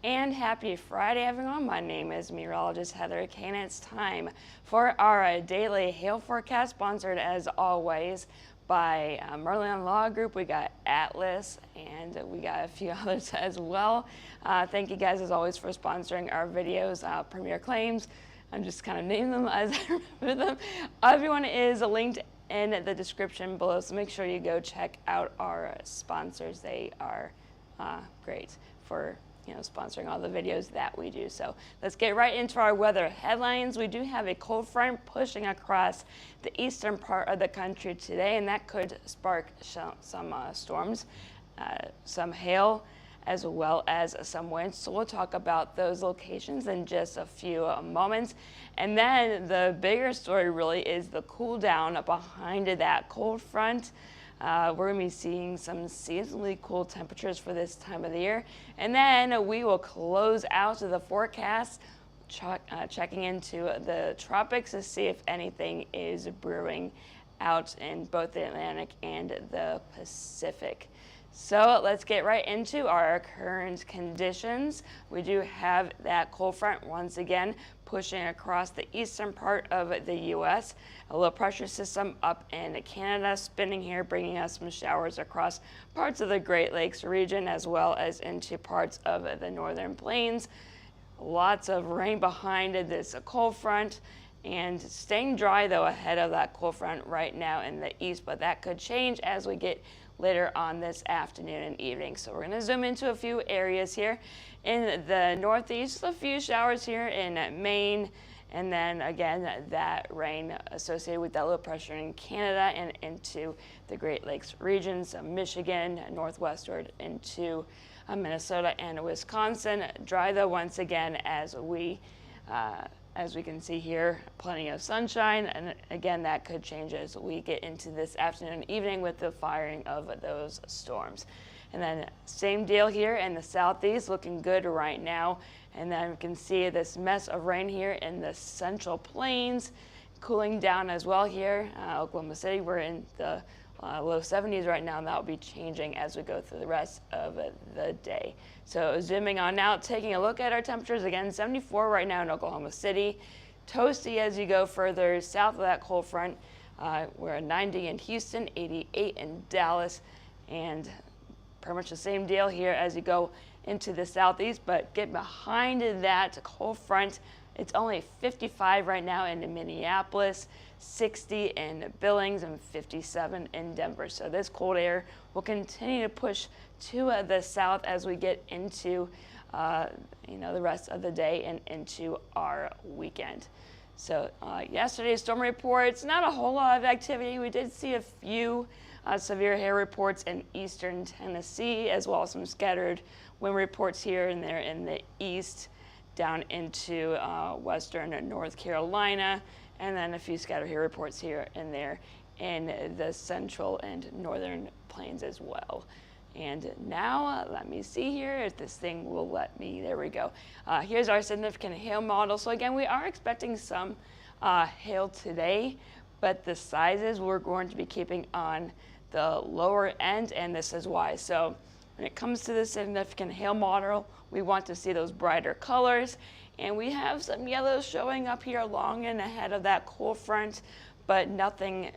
And happy Friday, everyone. My name is meteorologist Heather Kane. It's time for our daily hail forecast, sponsored as always by Merlion Law Group. We got Atlas, and we got a few others as well. Thank you guys, as always, for sponsoring our videos. Premier Claims, I'm just kind of naming them as I remember them. Everyone is linked in the description below, so make sure you go check out our sponsors. They are great for sponsoring all the videos that we do. So let's get right into our weather headlines. We do have a cold front pushing across the eastern part of the country today, and that could spark some storms, some hail, as well as some wind. So we'll talk about those locations in just a few moments. And then the bigger story really is the cool down behind that cold front. We're going to be seeing some seasonally cool temperatures for this time of the year. And then we will close out the forecast, checking into the tropics to see if anything is brewing out in both the Atlantic and the Pacific. So let's get right into our current conditions. We do have that cold front once again pushing across the eastern part of the U.S. A low pressure system up in Canada spinning here, bringing us some showers across parts of the Great Lakes region as well as into parts of the northern plains. Lots of rain behind this cold front, and staying dry though ahead of that cold front right now in the east, but that could change as we get later on this afternoon and evening. So we're going to zoom into a few areas here. In the northeast, a few showers here in Maine, and then again that rain associated with that low pressure in Canada and into the Great Lakes regions, Michigan, northwestward into Minnesota and Wisconsin. Dry though once again as we can see here, plenty of sunshine, and again that could change as we get into this afternoon and evening with the firing of those storms. And then same deal here in the southeast, looking good right now. And then we can see this mess of rain here in the central plains, cooling down as well here. Oklahoma City, we're in the low 70s right now, and that will be changing as we go through the rest of the day. So zooming on now, taking a look at our temperatures again, 74 right now in Oklahoma City. Toasty as you go further south of that cold front. We're at 90 in Houston, 88 in Dallas, and pretty much the same deal here as you go into the southeast, but get behind that cold front. It's only 55 right now in Minneapolis, 60 in Billings, and 57 in Denver. So this cold air will continue to push to the south as we get into the rest of the day and into our weekend. So yesterday's storm reports, not a whole lot of activity. We did see a few severe hail reports in eastern Tennessee, as well as some scattered wind reports here and there in the east, down into western North Carolina, and then a few scattered hail reports here and there in the central and northern plains as well. And now let me see here if this thing will let me. There we go. Here's our significant hail model. So again, we are expecting some hail today, but the sizes we're going to be keeping on the lower end, and this is why. So when it comes to the significant hail model, we want to see those brighter colors, and we have some yellows showing up here along and ahead of that cold front, but nothing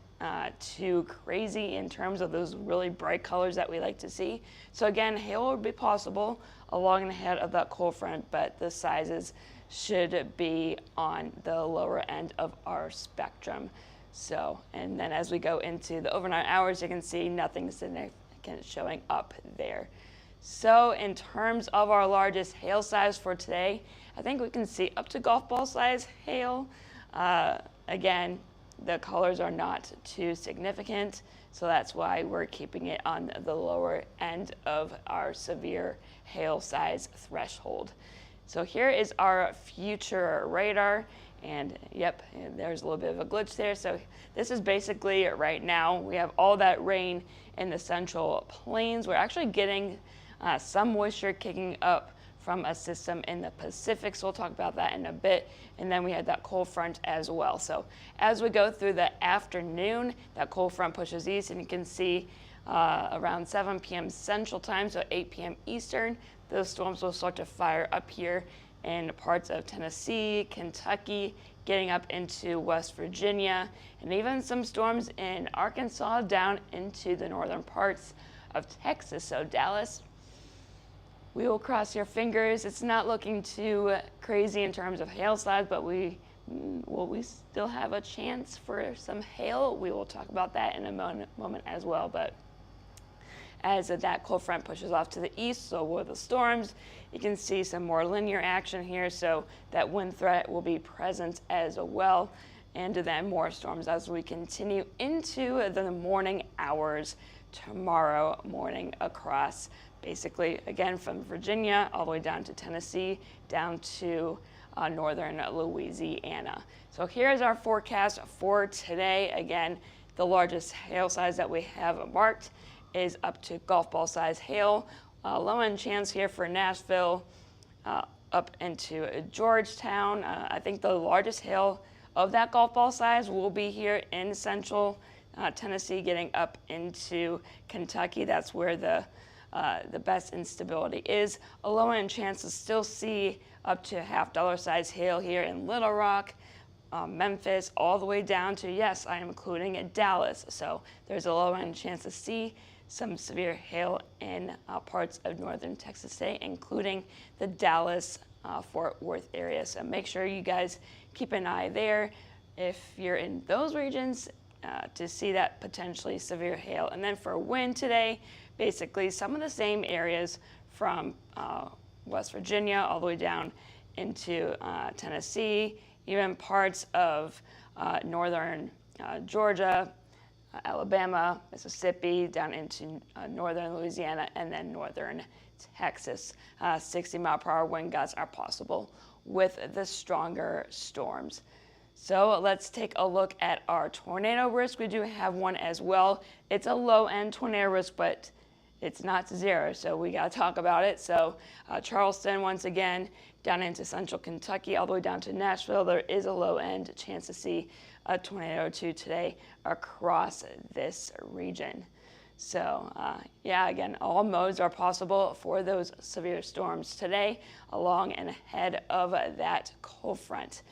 too crazy in terms of those really bright colors that we like to see. So again, hail would be possible along and ahead of that cold front, but the sizes should be on the lower end of our spectrum. So, and then as we go into the overnight hours, you can see nothing significant showing up there. So in terms of our largest hail size for today, I think we can see up to golf ball size hail. Again, the colors are not too significant, so that's why we're keeping it on the lower end of our severe hail size threshold. So here is our future radar, and yep, there's a little bit of a glitch there. So this is basically right now, we have all that rain in the central plains. We're actually getting some moisture kicking up from a system in the Pacific, so we'll talk about that in a bit. And then we had that cold front as well. So as we go through the afternoon, that cold front pushes east, and you can see around 7 p.m. Central Time, so 8 p.m. Eastern. Those storms will start to fire up here in parts of Tennessee, Kentucky, getting up into West Virginia, and even some storms in Arkansas down into the northern parts of Texas. So Dallas, we will cross your fingers. It's not looking too crazy in terms of hail slides, but we still have a chance for some hail. We will talk about that in a moment as well. But as that cold front pushes off to the east, so will the storms. You can see some more linear action here, so that wind threat will be present as well. And then more storms as we continue into the morning hours tomorrow morning across, basically, again, from Virginia all the way down to Tennessee, down to northern Louisiana. So here's our forecast for today. Again, the largest hail size that we have marked is up to golf ball size hail. Low end chance here for Nashville, up into Georgetown. I think the largest hail of that golf ball size will be here in central Tennessee, getting up into Kentucky. That's where the best instability is. A low end chance to still see up to $half size hail here in Little Rock, Memphis, all the way down to, yes, I am including Dallas. So there's a low end chance to see some severe hail in parts of northern Texas today, including the Dallas, Fort Worth area. So make sure you guys keep an eye there if you're in those regions to see that potentially severe hail. And then for wind today, basically some of the same areas from West Virginia all the way down into Tennessee, even parts of northern Georgia, Alabama, Mississippi, down into northern Louisiana, and then northern Texas. 60-mile-per-hour wind gusts are possible with the stronger storms. So let's take a look at our tornado risk. We do have one as well. It's a low-end tornado risk, but it's not zero, so we got to talk about it. So Charleston, once again, down into central Kentucky, all the way down to Nashville, there is a low-end chance to see a tornado or two today across this region. So yeah, again, all modes are possible for those severe storms today, along and ahead of that cold front.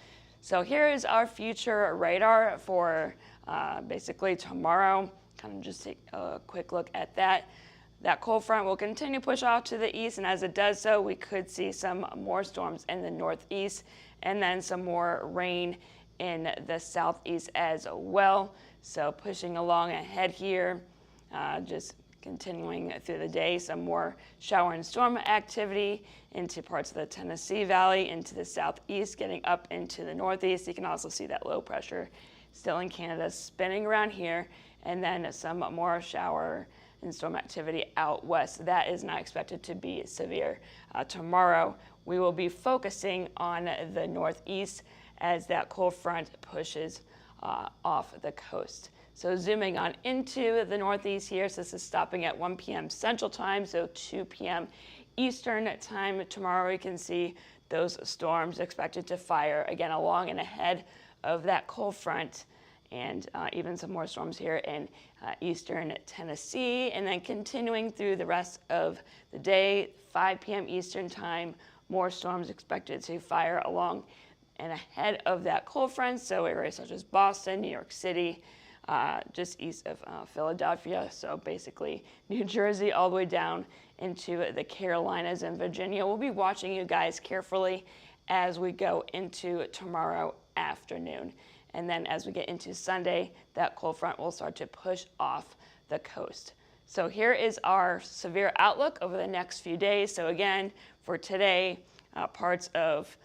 So here is our future radar for basically tomorrow. Kind of just take a quick look at that. That cold front will continue to push off to the east, and as it does so, we could see some more storms in the northeast and then some more rain in the southeast as well. So pushing along ahead here, just continuing through the day, some more shower and storm activity into parts of the Tennessee Valley, into the southeast, getting up into the northeast. You can also see that low pressure still in Canada spinning around here, and then some more shower and storm activity out west. That is not expected to be severe. Tomorrow, we will be focusing on the northeast as that cold front pushes off the coast. So zooming on into the northeast here, so this is stopping at 1 p.m. Central Time, so 2 p.m. Eastern Time. Tomorrow we can see those storms expected to fire again along and ahead of that cold front, and even some more storms here in eastern Tennessee, and then continuing through the rest of the day, 5 p.m. Eastern Time, more storms expected to fire along and ahead of that cold front, so areas such as Boston, New York City, just east of Philadelphia, so basically New Jersey all the way down into the Carolinas and Virginia. We'll be watching you guys carefully as we go into tomorrow afternoon. And then as we get into Sunday, that cold front will start to push off the coast. So here is our severe outlook over the next few days. So again, for today, parts of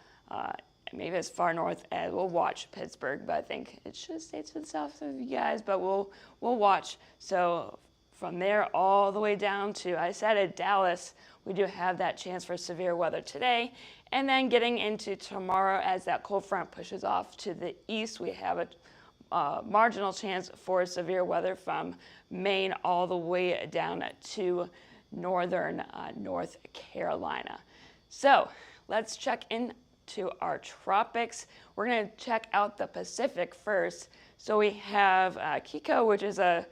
maybe as far north as, we'll watch Pittsburgh, but I think it should stay to the south of you guys, but we'll watch. So from there all the way down to, I said it, Dallas, we do have that chance for severe weather today. And then getting into tomorrow, as that cold front pushes off to the east, we have a marginal chance for severe weather from Maine all the way down to northern North Carolina. So let's check into our tropics. We're going to check out the Pacific first. So we have Kiko, which is a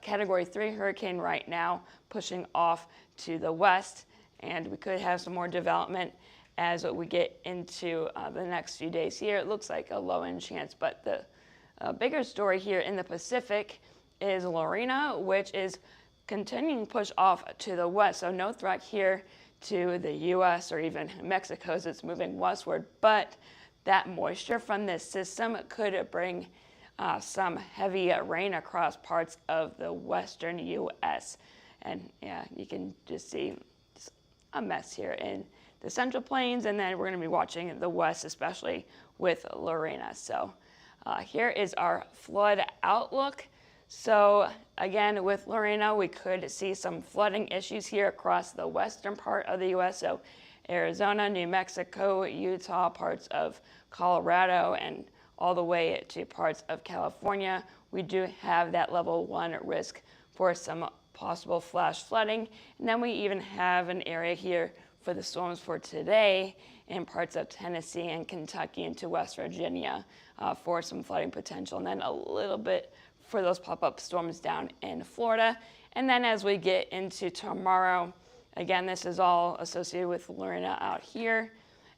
Category 3 hurricane right now, pushing off to the west, and we could have some more development as we get into the next few days here. It looks like a low-end chance, but the bigger story here in the Pacific is Lorena, which is continuing to push off to the west. So no threat here to the U.S. or even Mexico as it's moving westward, but that moisture from this system could bring some heavy rain across parts of the western U.S. And yeah, you can just see a mess here in the Central Plains, and then we're going to be watching the west, especially with Lorena. So here is our flood outlook. So again, with Lorena, we could see some flooding issues here across the western part of the U.S. So Arizona, New Mexico, Utah, parts of Colorado, and all the way to parts of California. We do have that level 1 risk for some possible flash flooding. And then we even have an area here for the storms for today in parts of Tennessee and Kentucky into West Virginia for some flooding potential. And then a little bit for those pop-up storms down in Florida. And then as we get into tomorrow, again, this is all associated with Lorena out here.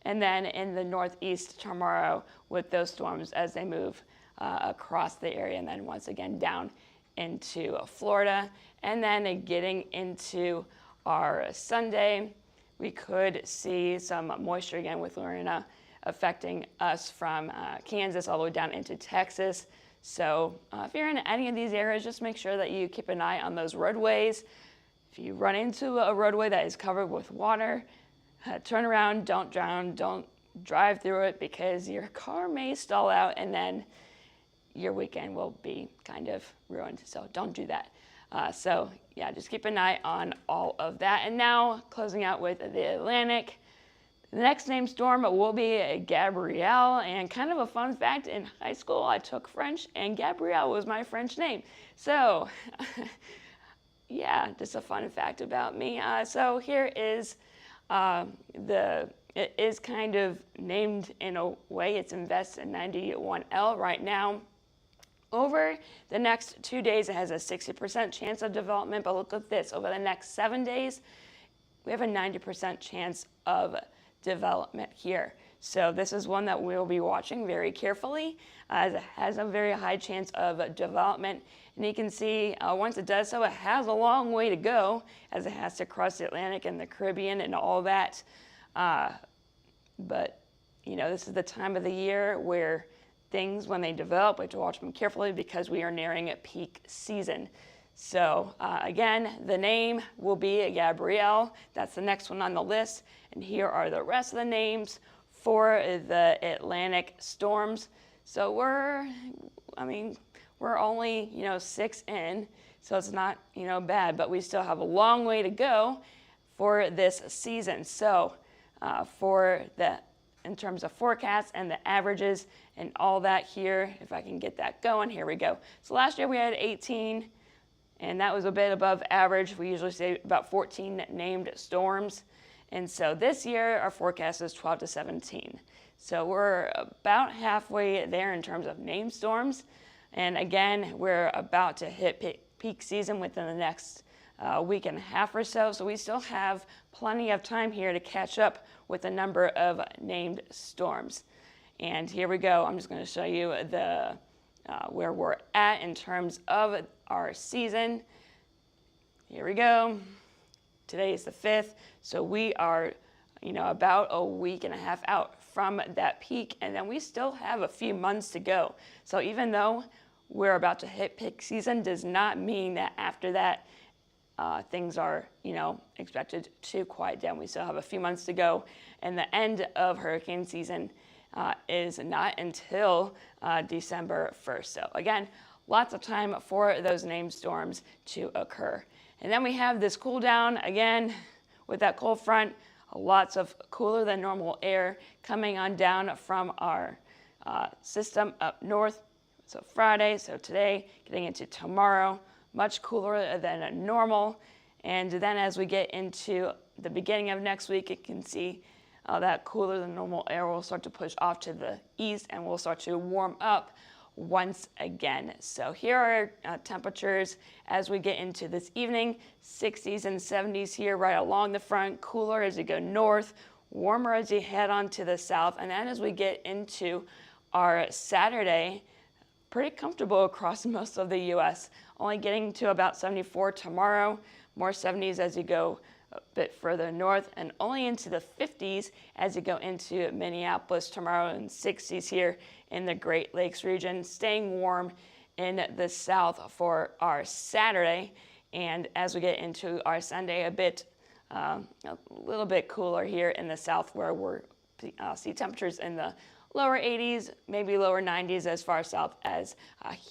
And then in the northeast tomorrow with those storms as they move across the area, and then once again down into Florida. And then getting into our Sunday, we could see some moisture again with Lorena affecting us from Kansas all the way down into Texas. So if you're in any of these areas, just make sure that you keep an eye on those roadways. If you run into a roadway that is covered with water, turn around, don't drown, don't drive through it, because your car may stall out and then your weekend will be kind of ruined. So don't do that. So yeah, just keep an eye on all of that. And now closing out with the Atlantic. The next named storm will be Gabrielle, and kind of a fun fact, in high school I took French and Gabrielle was my French name. So yeah, just a fun fact about me. So here is it is kind of named in a way. It's Invest 91L right now. Over the next 2 days, it has a 60% chance of development, but look at this. Over the next 7 days, we have a 90% chance of development here. So this is one that we'll be watching very carefully, as it has a very high chance of development. And you can see once it does so, it has a long way to go, as it has to cross the Atlantic and the Caribbean and all that. But, you know, this is the time of the year where things, when they develop, we have to watch them carefully because we are nearing a peak season. So again, the name will be Gabrielle. That's the next one on the list. And here are the rest of the names for the Atlantic storms. So we're only, 6 in, so it's not, bad, but we still have a long way to go for this season. So in terms of forecasts and the averages and all that here, if I can get that going, here we go. So last year we had 18, and that was a bit above average. We usually say about 14 named storms. And so this year our forecast is 12 to 17. So we're about halfway there in terms of named storms. And again, we're about to hit peak season within the next week and a half or so. So we still have plenty of time here to catch up with the number of named storms. And here we go. I'm just going to show you where we're at in terms of our season. Here we go. Today is the 5th. So we are, about a week and a half out from that peak. And then we still have a few months to go. So even though we're about to hit peak season, does not mean that after that things are, expected to quiet down. We still have a few months to go, and the end of hurricane season is not until December 1st. So again, lots of time for those named storms to occur. And then we have this cool down again with that cold front, lots of cooler than normal air coming on down from our system up north. So Friday, so today, getting into tomorrow, much cooler than normal. And then as we get into the beginning of next week, you can see that cooler than normal air will start to push off to the east and will start to warm up once again. So here are temperatures as we get into this evening. 60s and 70s here right along the front, cooler as you go north, warmer as you head on to the south. And then as we get into our Saturday, pretty comfortable across most of the U.S. Only getting to about 74 tomorrow, more 70s as you go a bit further north, and only into the 50s as you go into Minneapolis tomorrow, and 60s here in the Great Lakes region. Staying warm in the south for our Saturday, and as we get into our Sunday, a little bit cooler here in the south, where we're see temperatures in the lower 80s, maybe lower 90s as far south as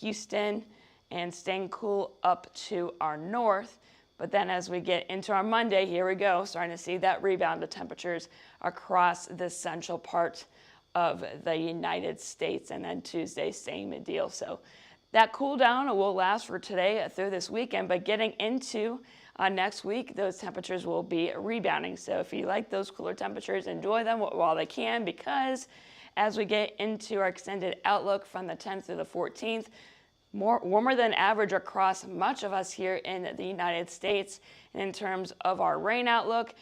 Houston, and staying cool up to our north. But then as we get into our Monday, here we go, starting to see that rebound of temperatures across the central part of the United States. And then Tuesday, same deal. So that cool down will last for today through this weekend, but getting into next week, those temperatures will be rebounding. So if you like those cooler temperatures, enjoy them while they can, because as we get into our extended outlook from the 10th to the 14th, warmer than average across much of us here in the United States. And in terms of our rain outlook,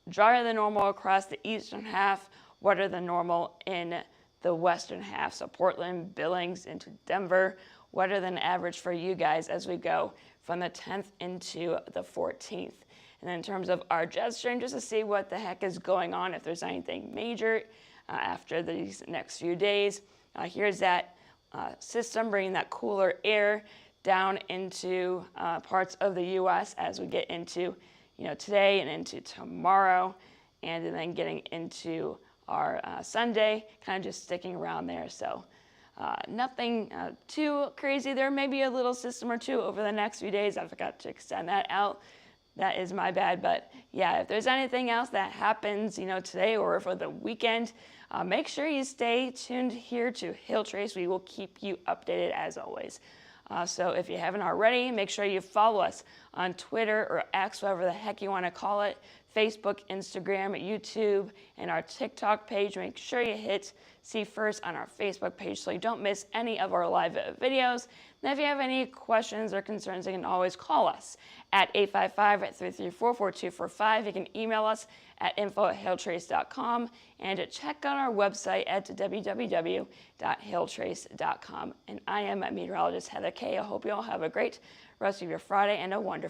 drier than normal across the eastern half, wetter than normal in the western half. So Portland, Billings into Denver, wetter than average for you guys as we go from the 10th into the 14th. And then in terms of our jet stream, just to see what the heck is going on, if there's anything major after these next few days. Here's that system bringing that cooler air down into parts of the U.S. as we get into today and into tomorrow, and then getting into our Sunday, kind of just sticking around there. So nothing too crazy there. Maybe a little system or two over the next few days. I forgot to extend that out. That is my bad. But yeah, if there's anything else that happens, today or for the weekend, make sure you stay tuned here to Hill Trace. We will keep you updated as always. So if you haven't already, make sure you follow us on Twitter or X, whatever the heck you want to call it, Facebook, Instagram, YouTube, and our TikTok page. Make sure you hit see first on our Facebook page so you don't miss any of our live videos. And if you have any questions or concerns, you can always call us at 855-334-4245. You can email us at info@hilltrace.com and check out our website at www.hilltrace.com. And I am meteorologist Heather Kay. I hope you all have a great rest of your Friday and a wonderful